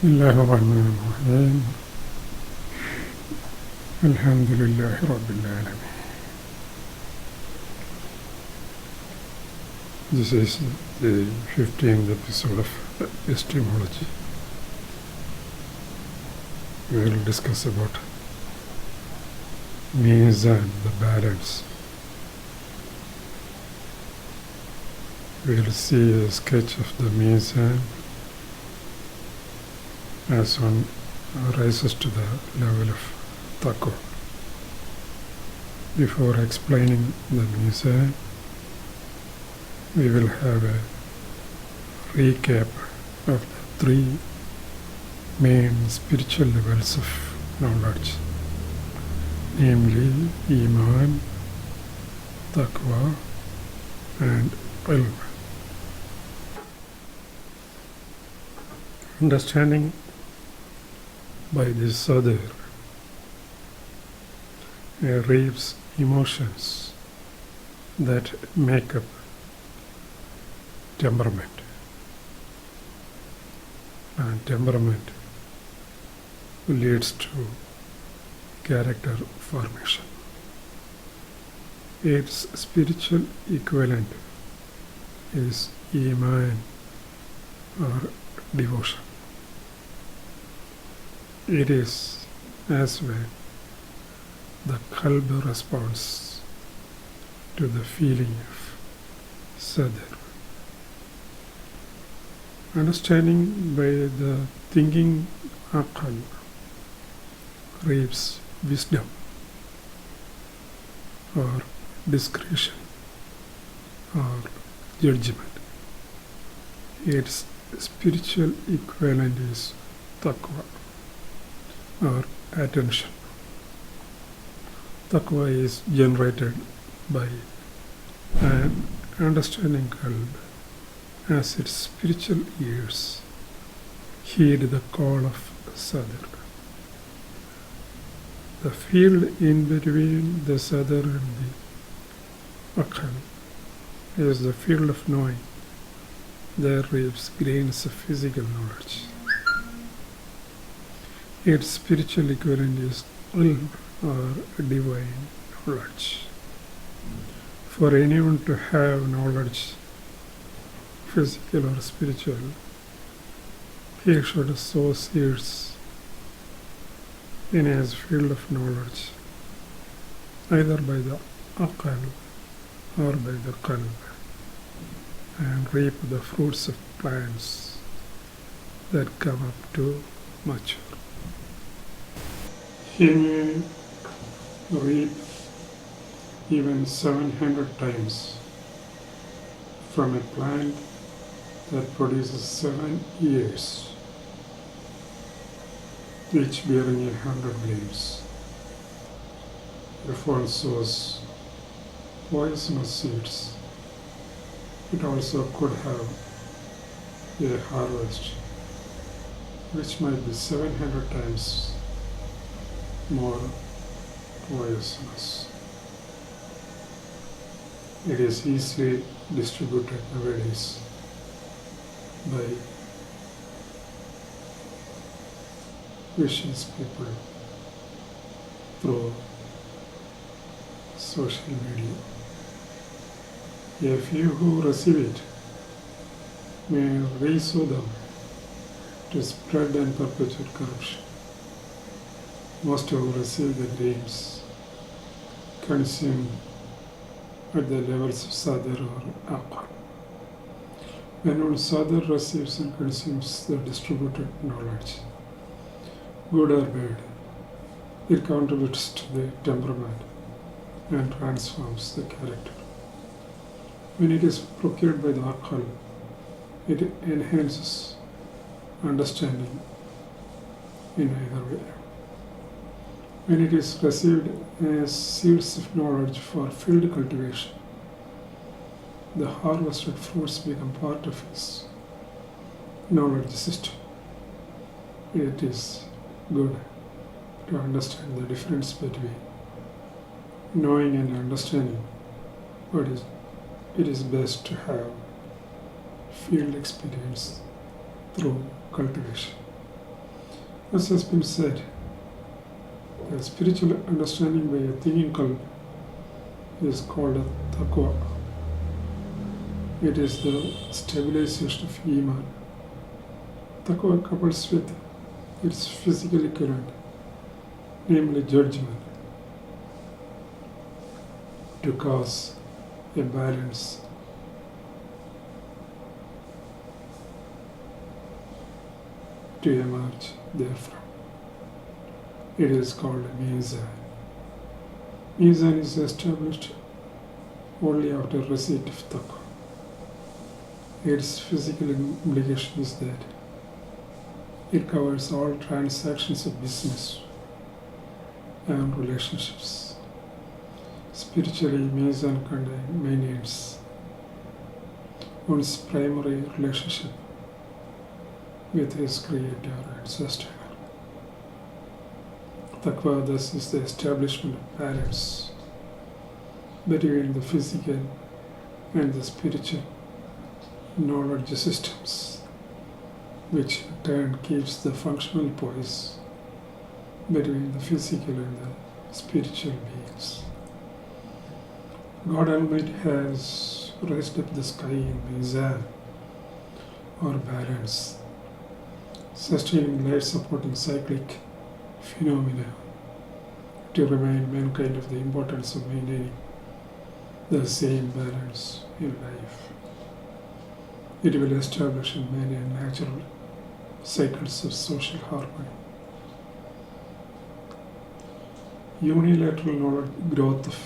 Bismillahirrahmanirrahim. Alhamdulillahi Rabbil Alameen. This is the 15th episode of Epistemology. We will discuss about Mizan, the balance. We will see a sketch of the Mizan as one rises to the level of Taqwa. Before explaining the Mizan, we will have a recap of the three main spiritual levels of knowledge, namely Iman, Taqwa and Ilmu. Understanding by this Sadr reaps emotions that make up temperament, and temperament leads to character formation. Its spiritual equivalent is Iman or devotion. It is as well the qalb response to the feeling of Sadr. Understanding by the thinking aqal reaps wisdom or discretion or judgement. Its spiritual equivalent is Taqwa or attention. Taqwa is generated by an understanding qalb as its spiritual ears heed the call of Sadr. The field in between the Sadr and the aqal is the field of knowing. There reaps grains of physical knowledge. Its spiritual equivalent is ilm or divine knowledge. For anyone to have knowledge, physical or spiritual, he should sow seeds in his field of knowledge, either by the aqal or by the qalb, and reap the fruits of plants that come up to mature. He may reap even 700 times from a plant that produces 7 ears, each bearing 100 leaves. If one sows poisonous seeds, it also could have a harvest which might be 700 times more poisonous. It is easily distributed nowadays by vicious people through social media. A few who receive it may resow them to spread and perpetuate corruption. Most who receive the grains consume at the levels of Sadr or aqal. When one Sadr receives and consumes the distributed knowledge, good or bad, it contributes to the temperament and transforms the character. When it is procured by the aqal, it enhances understanding in either way. When it is received as seeds of knowledge for field cultivation, the harvested fruits become part of his knowledge system. It is good to understand the difference between knowing and understanding, but it is best to have field experience through cultivation. As has been said, the spiritual understanding by a thinking qalb is called a taqwa. It is the stabilisation of Iman. Taqwa couples with its physical equivalent, namely judgement, to cause a balance. To emerge therefrom. It is called Mizan. Mizan is established only after receipt of taqwa. Its physical implication is that it covers all transactions of business and relationships. Spiritually, Mizan maintains one's primary relationship with his Creator and Sustainer. Taqwa thus is the establishment of balance between the physical and the spiritual knowledge systems, which in turn keeps the functional poise between the physical and the spiritual beings. God Almighty has raised up the sky in Mizan, or balance, sustaining life supporting cyclic phenomena to remind mankind of the importance of maintaining the same balance in life. It will establish and maintain natural cycles of social harmony. Unilateral growth of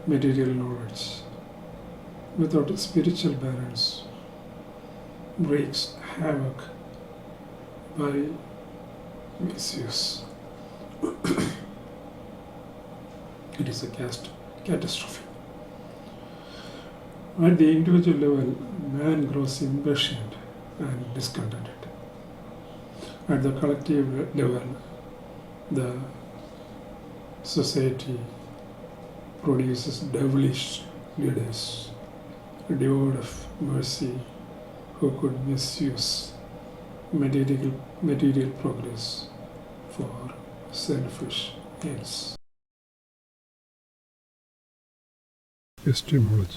material knowledge without a spiritual balance wreaks havoc by misuse. It is a catastrophe. At the individual level, man grows impatient and discontented. At the collective level, the society produces devilish leaders devoid of mercy who could misuse material progress for selfish ends. Epistemology.